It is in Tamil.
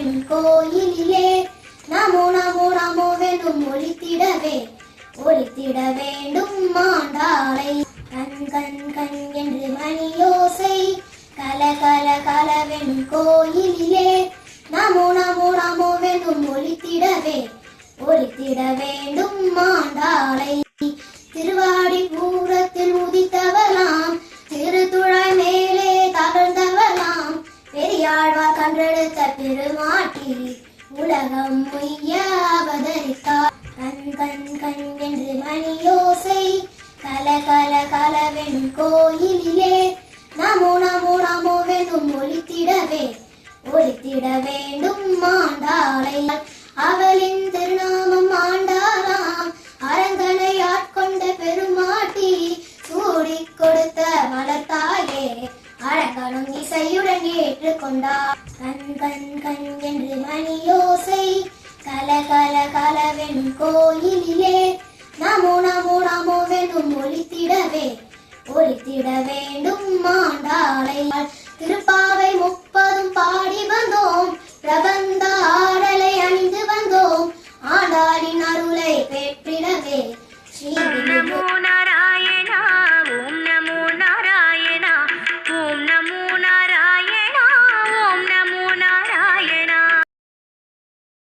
வெண்ணும் கோயிலிலே நமோ நமோ நமோவெனும் ஒலித்திட வேண்டும் மாண்டாளை. கண் கண் கண் என்று மணியோசை கல கல கலவெனும் கோயிலிலே நமோ நமோ நமோவெனும் ஒலித்திட வேண்டும் மாண்டாளை. திருவாடி பூரத்தில் உதித்தவளாம் திருத்துழாய் மேலே தகர்ந்தவளாம் பெரியாழ்வார் கன்றெடுத்த பெருமாட்டி உலகம் உய்ய அவதரித்தார். கண் கண் கண் என்று மணியோசை கல கல கலவெனும் கோயிலிலே நமோ நமோ நமோவெனும் ஒலித்திட வேண்டும் மாண்டாளை. அவளின் திருநாமம் ஆண்டாராம் அரங்கனை ஆட்கொண்ட பெருமாட்டி சூடிக் கொடுத்த மலர்த்தாயே அரங்கனும் இசையுடன் ஏற்றுக்கொண்டார். கண் கண் கண் என்று மணியோசை கல கல கலவெனும் கோயிலிலே நமோ நமோ நமோவெனும் ஒலித்திட வேண்டும் மாண்டாளை. திருப்பாவை 30 பாடி வந்தோம் பிரபந்த ஆடலை அணிந்து வந்தோம் ஆண்டாளின் அருளை பெற்றிடவே